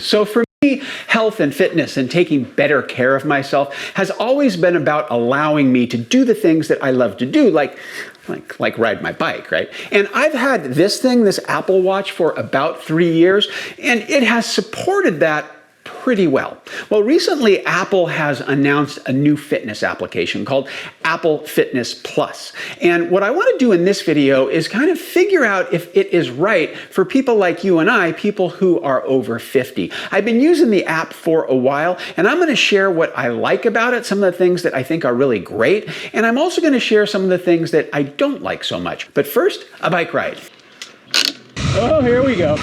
So for me, health and fitness and taking better care of myself has always been about allowing me to do the things that I love to do, like ride my bike, right? And I've had this thing, this Apple Watch, for about 3 years, and it has supported that pretty well. Well, recently Apple has announced a new fitness application called Apple Fitness Plus. And what I want to do in this video is kind of figure out if it is right for people like you and I, people who are over 50. I've been using the app for a while, and I'm going to share what I like about it, some of the things that I think are really great, and I'm also going to share some of the things that I don't like so much. But first, a bike ride. Oh, here we go.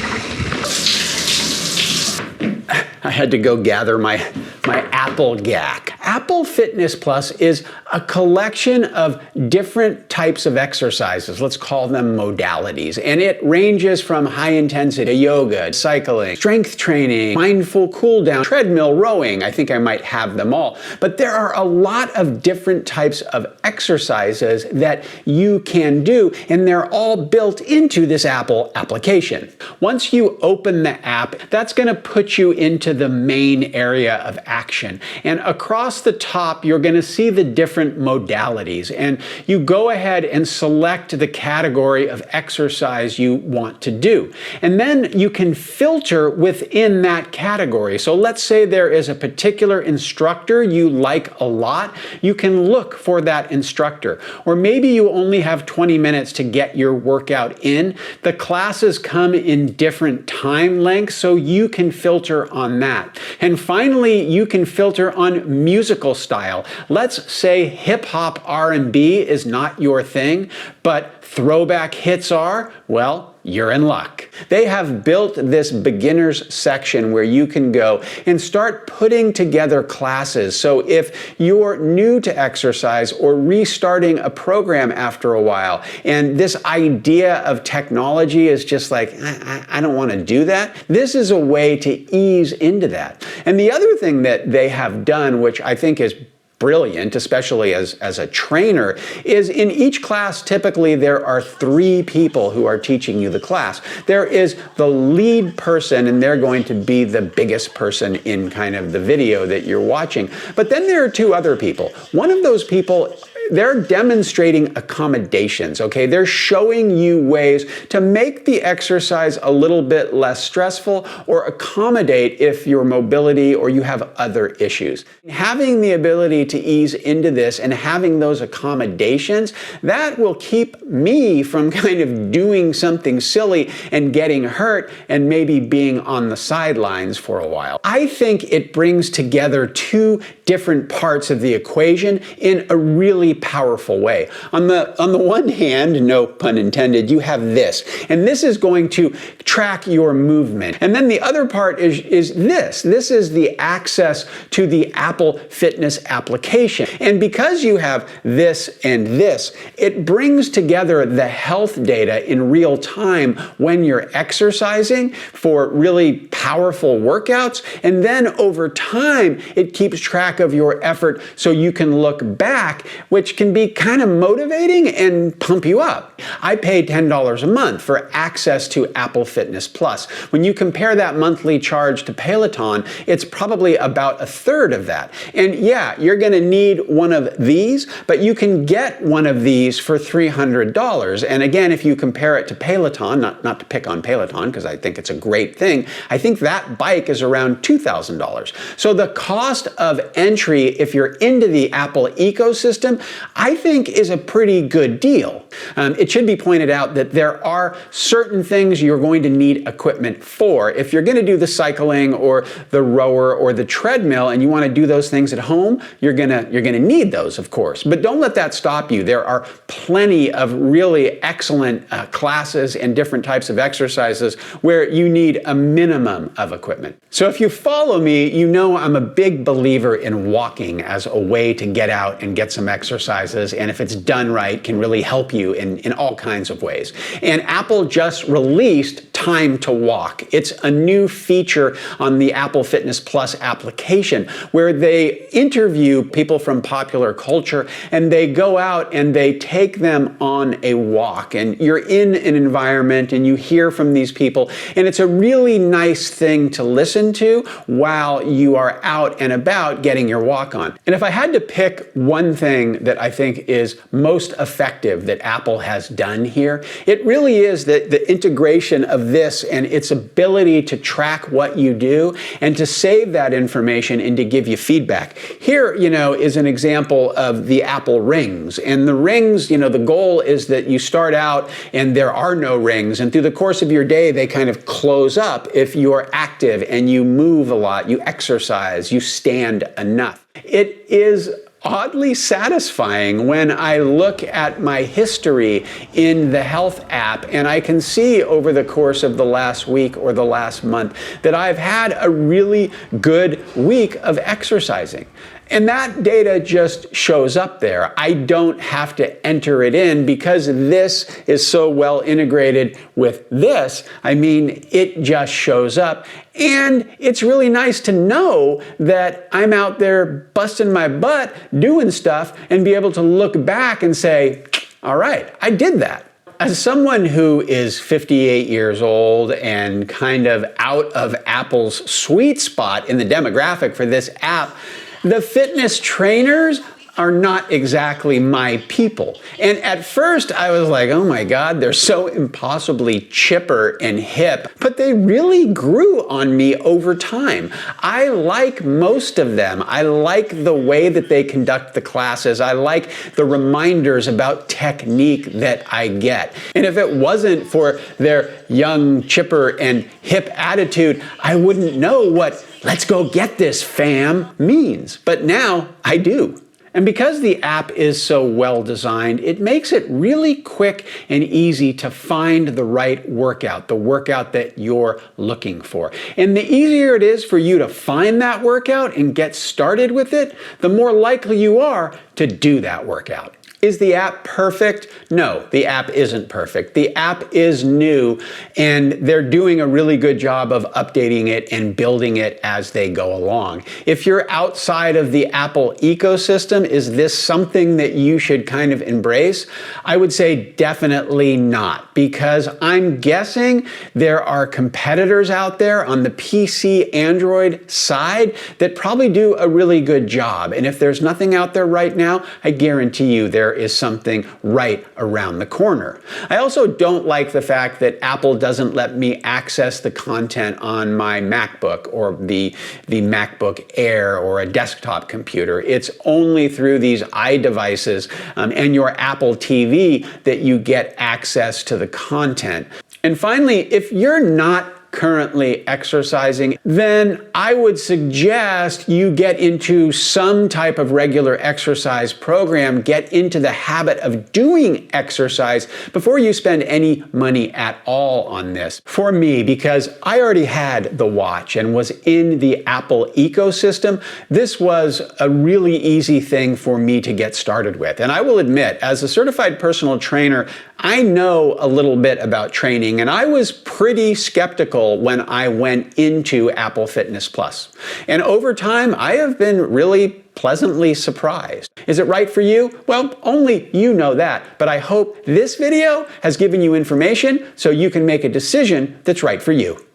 I had to go gather my Apple GAC. Apple Fitness Plus is a collection of different types of exercises. Let's call them modalities. And it ranges from high intensity yoga, cycling, strength training, mindful cool down, treadmill, rowing. I think I might have them all. But there are a lot of different types of exercises that you can do, and they're all built into this Apple application. Once you open the app, that's going to put you into the main area of action. And across the top, you're going to see the different modalities. And you go ahead and select the category of exercise you want to do. And then you can filter within that category. So let's say there is a particular instructor you like a lot. You can look for that instructor. Or maybe you only have 20 minutes to get your workout in. The classes come in different time lengths, so you can filter on that. And finally, you can filter on musical style. Let's say hip-hop R&B is not your thing, but throwback hits are, well, you're in luck. They have built this beginners section where you can go and start putting together classes. So if you're new to exercise or restarting a program after a while, and this idea of technology is just like, I don't want to do that, this is a way to ease into that. And the other thing that they have done, which I think is brilliant, especially as a trainer, is in each class, typically there are 3 people who are teaching you the class. There is the lead person, and they're going to be the biggest person in kind of the video that you're watching. But then there are 2 other people. One of those people, they're demonstrating accommodations, okay? They're showing you ways to make the exercise a little bit less stressful or accommodate if your mobility or you have other issues. Having the ability to ease into this and having those accommodations, that will keep me from kind of doing something silly and getting hurt and maybe being on the sidelines for a while. I think it brings together 2 different parts of the equation in a really powerful way. On the one hand, no pun intended, you have this, and this is going to track your movement. And then the other part is this. This is the access to the Apple Fitness application. And because you have this and this, it brings together the health data in real time when you're exercising for really powerful workouts. And then over time, it keeps track of your effort so you can look back, which can be kind of motivating and pump you up. I pay $10 a month for access to Apple Fitness Plus. When you compare that monthly charge to Peloton, it's probably about 1/3 of that. And yeah, you're going to need one of these, but you can get one of these for $300. And again, if you compare it to Peloton, not to pick on Peloton because I think it's a great thing, I think that bike is around $2,000. So the cost of entry, if you're into the Apple ecosystem, I think is a pretty good deal. It should be pointed out that there are certain things you're going to need equipment for. If you're going to do the cycling or the rower or the treadmill and you want to do those things at home, you're going to need those, of course. But don't let that stop you. There are plenty of really excellent classes and different types of exercises where you need a minimum of equipment. So if you follow me, you know I'm a big believer in walking as a way to get out and get some exercises, and if it's done right, can really help you in all kinds of ways. And Apple just released time to walk. It's a new feature on the Apple Fitness Plus application where they interview people from popular culture and they go out and they take them on a walk. And you're in an environment and you hear from these people, and it's a really nice thing to listen to while you are out and about getting your walk on. And if I had to pick one thing that I think is most effective that Apple has done here, it really is the integration of this and its ability to track what you do and to save that information and to give you feedback. Here, is an example of the Apple rings. And the rings, the goal is that you start out and there are no rings, and through the course of your day, they kind of close up if you're active and you move a lot, you exercise, you stand enough. It is oddly satisfying when I look at my history in the health app and I can see over the course of the last week or the last month that I've had a really good week of exercising. And that data just shows up there. I don't have to enter it in because this is so well integrated with this. It just shows up. And it's really nice to know that I'm out there busting my butt, doing stuff, and be able to look back and say, all right, I did that. As someone who is 58 years old and kind of out of Apple's sweet spot in the demographic for this app, the fitness trainers are not exactly my people. And at first I was like, oh my God, they're so impossibly chipper and hip, but they really grew on me over time. I like most of them. I like the way that they conduct the classes. I like the reminders about technique that I get. And if it wasn't for their young, chipper, and hip attitude, I wouldn't know what "let's go get this, fam" means. But now I do. And because the app is so well designed, it makes it really quick and easy to find the right workout, the workout that you're looking for. And the easier it is for you to find that workout and get started with it, the more likely you are to do that workout. Is the app perfect? No, the app isn't perfect. The app is new, and they're doing a really good job of updating it and building it as they go along. If you're outside of the Apple ecosystem, is this something that you should kind of embrace? I would say definitely not, because I'm guessing there are competitors out there on the PC Android side that probably do a really good job. And if there's nothing out there right now, I guarantee you there is something right around the corner. I also don't like the fact that Apple doesn't let me access the content on my MacBook or the MacBook Air or a desktop computer. It's only through these iDevices and your Apple TV that you get access to the content. And finally, if you're not currently exercising, then I would suggest you get into some type of regular exercise program, get into the habit of doing exercise before you spend any money at all on this. For me, because I already had the watch and was in the Apple ecosystem, this was a really easy thing for me to get started with. And I will admit, as a certified personal trainer, I know a little bit about training, and I was pretty skeptical when I went into Apple Fitness Plus. And over time, I have been really pleasantly surprised. Is it right for you? Well, only you know that, but I hope this video has given you information so you can make a decision that's right for you.